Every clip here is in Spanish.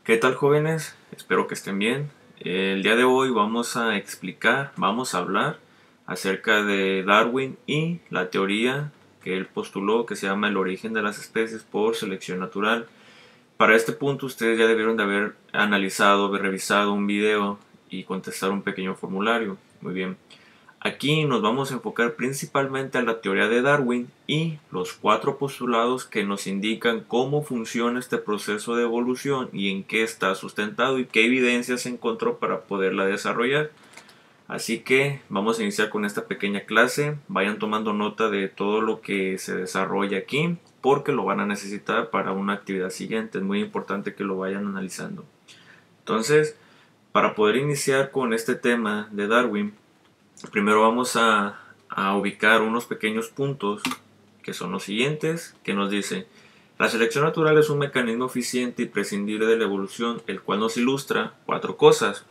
¿Qué tal, jóvenes? Espero que estén bien. El día de hoy vamos a hablar acerca de Darwin y la teoría que él postuló, que se llama el origen de las especies por selección natural. Para este punto ustedes ya debieron de haber analizado, haber revisado un video y contestar un pequeño formulario. Muy bien. Aquí nos vamos a enfocar principalmente a la teoría de Darwin y los 4 postulados que nos indican cómo funciona este proceso de evolución y en qué está sustentado y qué evidencia se encontró para poderla desarrollar. Así que vamos a iniciar con esta pequeña clase. Vayan tomando nota de todo lo que se desarrolla aquí porque lo van a necesitar para una actividad siguiente. Es muy importante que lo vayan analizando. Entonces, para poder iniciar con este tema de Darwin, primero vamos a ubicar unos pequeños puntos que son los siguientes, que nos dice: la selección natural es un mecanismo eficiente y prescindible de la evolución, el cual nos ilustra 4 cosas.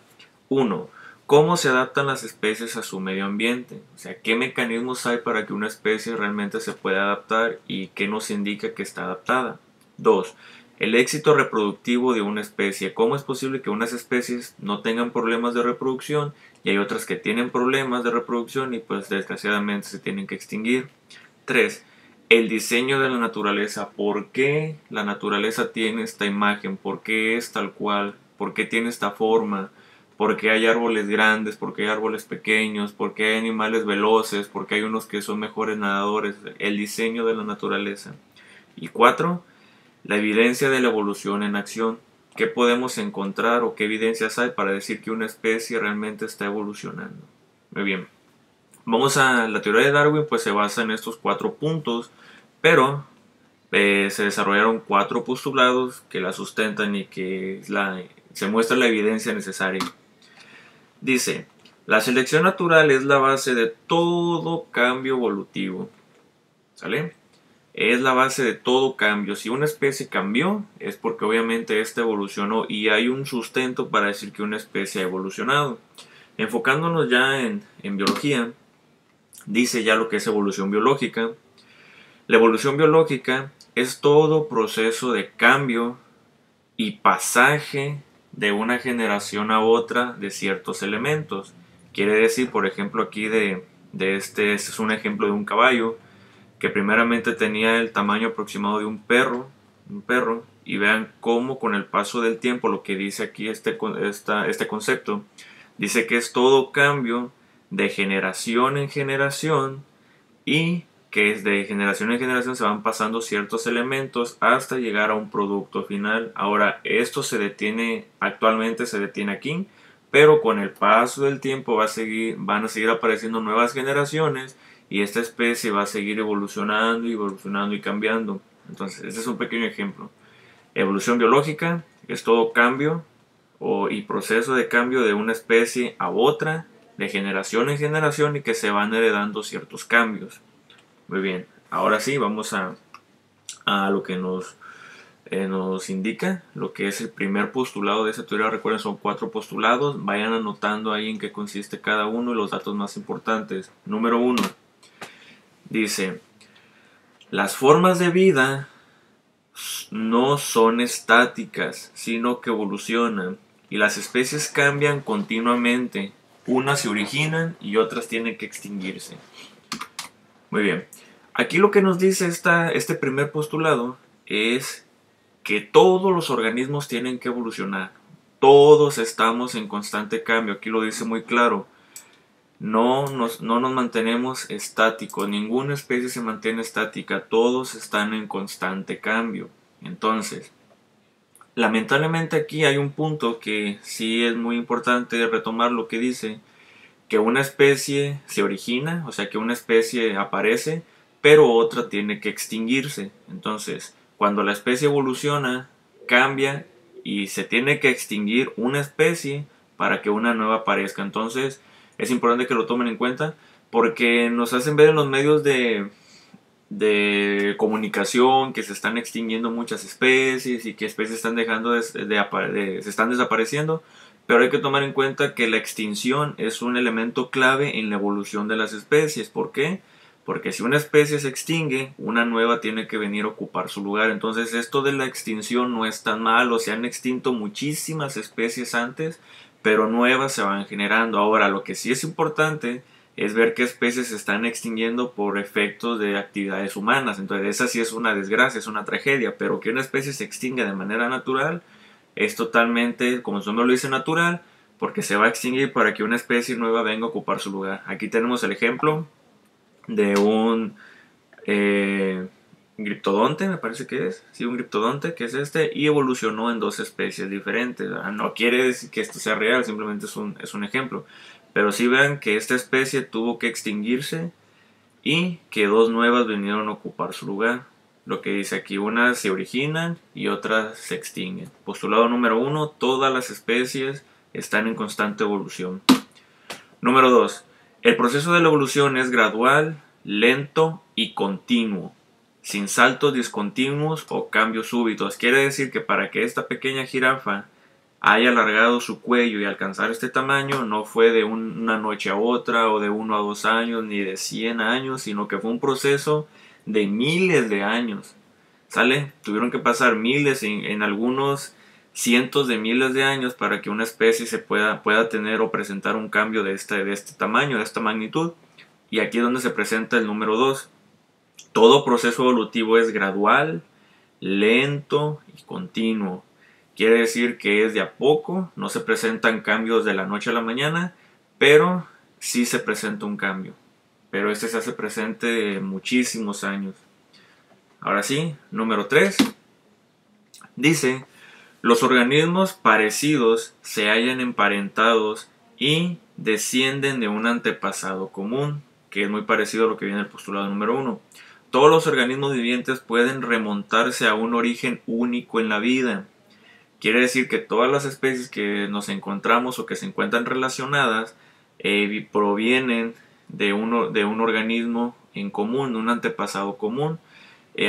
1. Cómo se adaptan las especies a su medio ambiente, o sea, qué mecanismos hay para que una especie realmente se pueda adaptar y qué nos indica que está adaptada. 2. El éxito reproductivo de una especie. ¿Cómo es posible que unas especies no tengan problemas de reproducción y hay otras que tienen problemas de reproducción y pues desgraciadamente se tienen que extinguir? 3. El diseño de la naturaleza. ¿Por qué la naturaleza tiene esta imagen? ¿Por qué es tal cual? ¿Por qué tiene esta forma? ¿Por qué hay árboles grandes? ¿Por qué hay árboles pequeños? ¿Por qué hay animales veloces? ¿Por qué hay unos que son mejores nadadores? El diseño de la naturaleza. Y 4. La evidencia de la evolución en acción. ¿Qué podemos encontrar o qué evidencias hay para decir que una especie realmente está evolucionando? Muy bien. Vamos a la teoría de Darwin, pues se basa en estos 4 puntos, pero se desarrollaron 4 postulados que la sustentan y que se muestra la evidencia necesaria. Dice: la selección natural es la base de todo cambio evolutivo. ¿Sale? Es la base de todo cambio. Si una especie cambió, es porque obviamente esta evolucionó y hay un sustento para decir que una especie ha evolucionado. Enfocándonos ya en biología, dice ya lo que es evolución biológica. La evolución biológica es todo proceso de cambio y pasaje de una generación a otra de ciertos elementos. Quiere decir, por ejemplo, aquí este es un ejemplo de un caballo que primeramente tenía el tamaño aproximado de un perro, y vean cómo con el paso del tiempo, lo que dice aquí este concepto, dice que es todo cambio de generación en generación y que es de generación en generación se van pasando ciertos elementos hasta llegar a un producto final. Ahora, esto actualmente se detiene aquí, pero con el paso del tiempo van a seguir apareciendo nuevas generaciones y esta especie va a seguir evolucionando y cambiando. Entonces, este es un pequeño ejemplo. Evolución biológica es todo cambio y proceso de cambio de una especie a otra, de generación en generación, y que se van heredando ciertos cambios. Muy bien, ahora sí, vamos a lo que nos indica, lo que es el primer postulado de esa teoría. Recuerden, son 4 postulados. Vayan anotando ahí en qué consiste cada uno y los datos más importantes. Número 1. Dice: las formas de vida no son estáticas, sino que evolucionan. Y las especies cambian continuamente. Unas se originan y otras tienen que extinguirse. Muy bien. Aquí lo que nos dice este primer postulado es que todos los organismos tienen que evolucionar. Todos estamos en constante cambio. Aquí lo dice muy claro. No nos mantenemos estáticos. Ninguna especie se mantiene estática. Todos están en constante cambio. Entonces, lamentablemente aquí hay un punto que sí es muy importante retomar, lo que dice que una especie se origina, o sea que una especie aparece, pero otra tiene que extinguirse. Entonces, cuando la especie evoluciona, cambia y se tiene que extinguir una especie para que una nueva aparezca. Entonces, es importante que lo tomen en cuenta porque nos hacen ver en los medios de comunicación que se están extinguiendo muchas especies y que especies están se están desapareciendo, pero hay que tomar en cuenta que la extinción es un elemento clave en la evolución de las especies. ¿Por qué? porque si una especie se extingue, una nueva tiene que venir a ocupar su lugar. Entonces esto de la extinción no es tan malo, se han extinto muchísimas especies antes, pero nuevas se van generando. Ahora, lo que sí es importante es ver qué especies se están extinguiendo por efectos de actividades humanas. Entonces esa sí es una desgracia, es una tragedia, pero que una especie se extinga de manera natural es totalmente, como su nombre lo dice, natural, porque se va a extinguir para que una especie nueva venga a ocupar su lugar. Aquí tenemos el ejemplo de un griptodonte, me parece que es, sí, un griptodonte, que es este, y evolucionó en dos especies diferentes. No quiere decir que esto sea real, simplemente es un ejemplo. Pero sí vean que esta especie tuvo que extinguirse y que dos nuevas vinieron a ocupar su lugar. Lo que dice aquí, unas se originan y otras se extinguen. Postulado número 1, todas las especies están en constante evolución. Número 2, el proceso de la evolución es gradual, lento y continuo, sin saltos discontinuos o cambios súbitos. Quiere decir que para que esta pequeña jirafa haya alargado su cuello y alcanzar este tamaño, no fue de una noche a otra o de 1 a 2 años ni de 100 años, sino que fue un proceso de miles de años. ¿Sale? Tuvieron que pasar miles, en algunos cientos de miles de años para que una especie se pueda tener o presentar un cambio de este tamaño, de esta magnitud. Y aquí es donde se presenta el número 2. Todo proceso evolutivo es gradual, lento y continuo. Quiere decir que es de a poco, no se presentan cambios de la noche a la mañana, pero sí se presenta un cambio. Pero este se hace presente muchísimos años. Ahora sí, número 3. Dice, los organismos parecidos se hallan emparentados y descienden de un antepasado común, que es muy parecido a lo que viene en el postulado número 1. Todos los organismos vivientes pueden remontarse a un origen único en la vida. Quiere decir que todas las especies que nos encontramos o que se encuentran relacionadas provienen de un organismo en común, un antepasado común.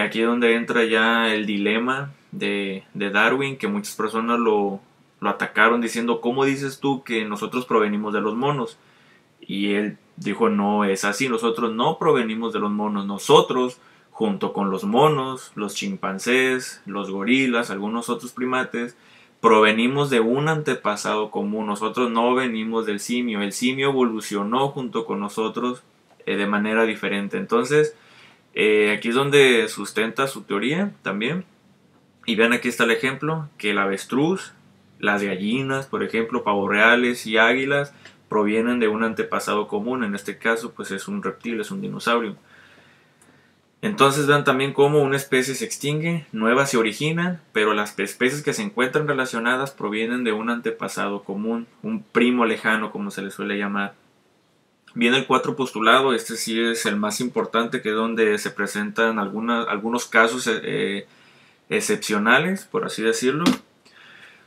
Aquí es donde entra ya el dilema de Darwin, que muchas personas lo atacaron diciendo, ¿cómo dices tú que nosotros provenimos de los monos? Y él dijo, no es así, nosotros no provenimos de los monos, nosotros junto con los monos, los chimpancés, los gorilas, algunos otros primates, provenimos de un antepasado común. Nosotros no venimos del simio. El simio evolucionó junto con nosotros de manera diferente. Entonces, aquí es donde sustenta su teoría también. Y vean, aquí está el ejemplo, que el avestruz, las gallinas, por ejemplo, pavos reales y águilas, provienen de un antepasado común. En este caso, pues es un reptil, es un dinosaurio. Entonces vean también cómo una especie se extingue, nuevas se originan, pero las especies que se encuentran relacionadas provienen de un antepasado común, un primo lejano, como se le suele llamar. Viene el 4 postulado, este sí es el más importante, que es donde se presentan algunos casos excepcionales, por así decirlo,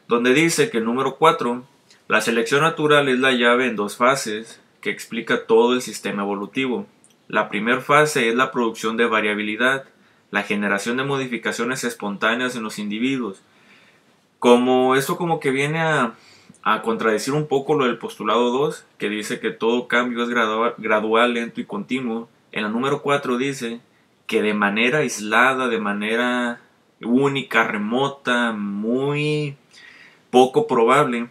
donde dice que el número 4, la selección natural es la llave en 2 fases que explica todo el sistema evolutivo. La primera fase es la producción de variabilidad, la generación de modificaciones espontáneas en los individuos. Como esto como que viene a contradecir un poco lo del postulado 2, que dice que todo cambio es gradual, lento y continuo. En la número 4 dice que de manera aislada, de manera única, remota, muy poco probable,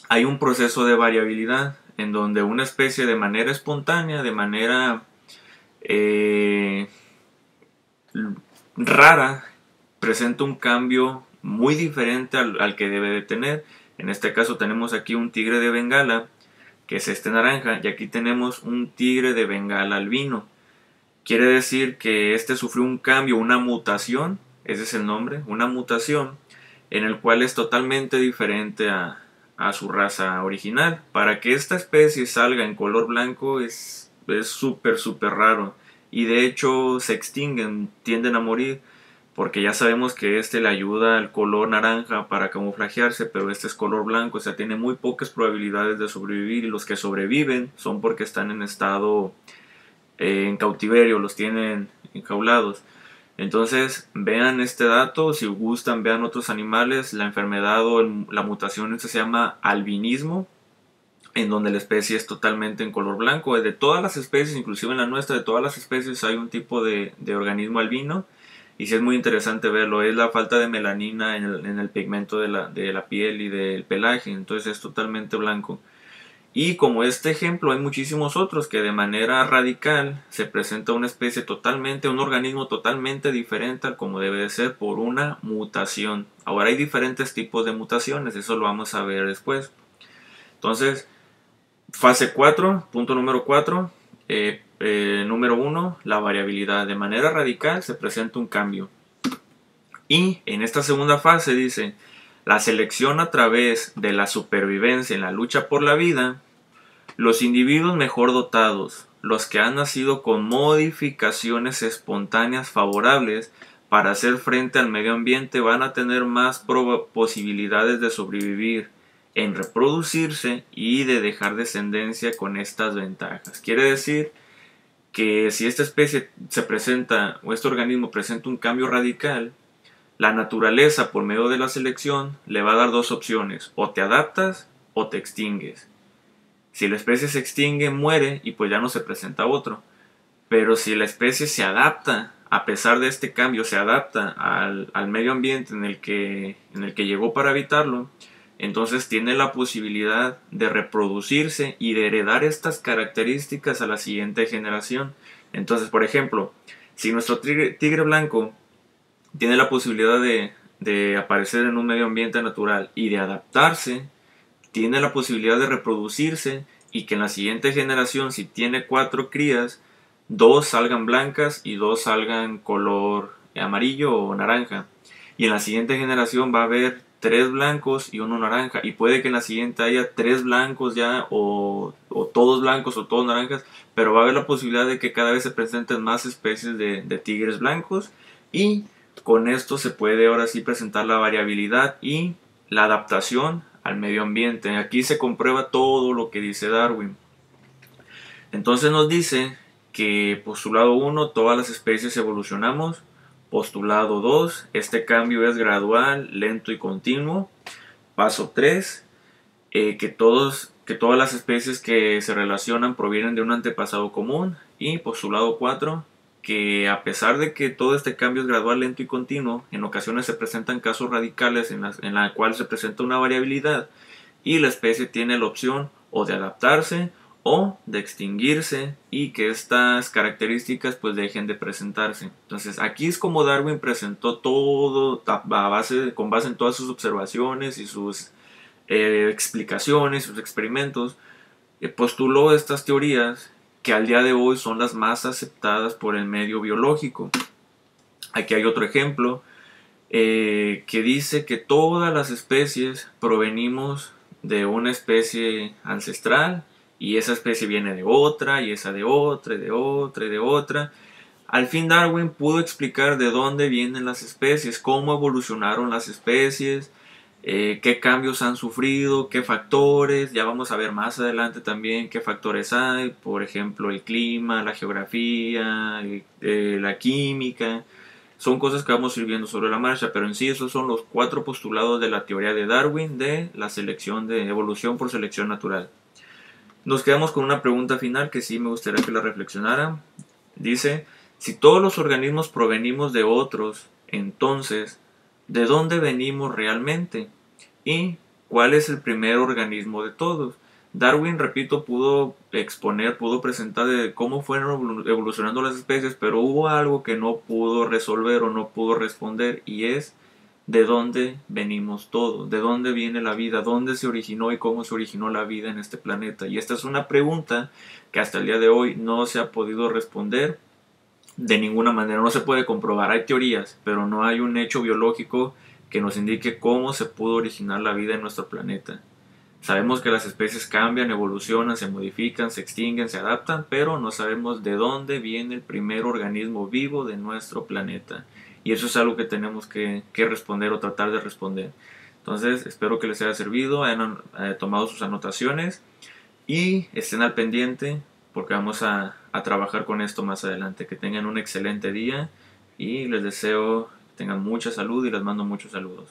hay un proceso de variabilidad en donde una especie de manera espontánea, de manera rara, presenta un cambio muy diferente al que debe de tener. En este caso tenemos aquí un tigre de Bengala, que es este naranja, y aquí tenemos un tigre de Bengala albino. Quiere decir que este sufrió un cambio, una mutación, ese es el nombre, una mutación, en el cual es totalmente diferente a su raza original. Para que esta especie salga en color blanco es súper raro, y de hecho se extinguen, tienden a morir, porque ya sabemos que este le ayuda al color naranja para camuflajearse, pero este es color blanco, o sea, tiene muy pocas probabilidades de sobrevivir, y los que sobreviven son porque están en estado en cautiverio, los tienen enjaulados. Entonces vean este dato, si gustan vean otros animales, la enfermedad o la mutación esta se llama albinismo, en donde la especie es totalmente en color blanco. De todas las especies, inclusive en la nuestra, de todas las especies hay un tipo de organismo albino, y sí es muy interesante verlo. Es la falta de melanina en el pigmento de la piel y del pelaje, entonces es totalmente blanco. Y como este ejemplo hay muchísimos otros que de manera radical se presenta una especie totalmente, un organismo totalmente diferente al como debe de ser por una mutación. Ahora hay diferentes tipos de mutaciones, eso lo vamos a ver después. Entonces, fase 4, punto número 4, número 1, la variabilidad. De manera radical se presenta un cambio. Y en esta segunda fase dice, la selección a través de la supervivencia en la lucha por la vida, los individuos mejor dotados, los que han nacido con modificaciones espontáneas favorables para hacer frente al medio ambiente, van a tener más posibilidades de sobrevivir, en reproducirse y de dejar descendencia con estas ventajas. Quiere decir que si esta especie se presenta, o este organismo presenta un cambio radical, la naturaleza por medio de la selección le va a dar dos opciones: o te adaptas o te extingues. Si la especie se extingue, muere y pues ya no se presenta otro. Pero si la especie se adapta, a pesar de este cambio, se adapta al medio ambiente en el que llegó para habitarlo, entonces tiene la posibilidad de reproducirse y de heredar estas características a la siguiente generación. Entonces, por ejemplo, si nuestro tigre blanco tiene la posibilidad de aparecer en un medio ambiente natural y de adaptarse, tiene la posibilidad de reproducirse y que en la siguiente generación, si tiene 4 crías, 2 salgan blancas y 2 salgan color amarillo o naranja. Y en la siguiente generación va a haber 3 blancos y 1 naranja. Y puede que en la siguiente haya 3 blancos ya o todos blancos o todos naranjas. Pero va a haber la posibilidad de que cada vez se presenten más especies de tigres blancos. Y con esto se puede ahora sí presentar la variabilidad y la adaptación al medio ambiente. Aquí se comprueba todo lo que dice Darwin. Entonces nos dice que postulado 1, todas las especies evolucionamos. Postulado 2, este cambio es gradual, lento y continuo. Paso 3, que todas las especies que se relacionan provienen de un antepasado común. Y postulado 4, que a pesar de que todo este cambio es gradual, lento y continuo, en ocasiones se presentan casos radicales en la cual se presenta una variabilidad y la especie tiene la opción o de adaptarse o de extinguirse y que estas características pues dejen de presentarse. Entonces aquí es como Darwin presentó todo con base en todas sus observaciones y sus explicaciones, sus experimentos, postuló estas teorías que al día de hoy son las más aceptadas por el medio biológico. Aquí hay otro ejemplo que dice que todas las especies provenimos de una especie ancestral y esa especie viene de otra y esa de otra y de otra y de otra. Al fin Darwin pudo explicar de dónde vienen las especies, cómo evolucionaron las especies, qué cambios han sufrido, qué factores. Ya vamos a ver más adelante también qué factores hay, por ejemplo el clima, la geografía, la química. Son cosas que vamos a ir viendo sobre la marcha, pero en sí esos son los 4 postulados de la teoría de Darwin de la selección de evolución por selección natural. Nos quedamos con una pregunta final que sí me gustaría que la reflexionaran. Dice, si todos los organismos provenimos de otros, entonces, ¿de dónde venimos realmente? ¿Y cuál es el primer organismo de todos? Darwin, repito, pudo exponer, pudo presentar de cómo fueron evolucionando las especies, pero hubo algo que no pudo resolver o no pudo responder, y es de dónde venimos todos, de dónde viene la vida, dónde se originó y cómo se originó la vida en este planeta. Y esta es una pregunta que hasta el día de hoy no se ha podido responder de ninguna manera, no se puede comprobar. Hay teorías, pero no hay un hecho biológico que nos indique cómo se pudo originar la vida en nuestro planeta. Sabemos que las especies cambian, evolucionan, se modifican, se extinguen, se adaptan, pero no sabemos de dónde viene el primer organismo vivo de nuestro planeta. Y eso es algo que tenemos que responder o tratar de responder. Entonces, espero que les haya servido, hayan tomado sus anotaciones y estén al pendiente porque vamos a trabajar con esto más adelante. Que tengan un excelente día y les deseo que tengan mucha salud y les mando muchos saludos.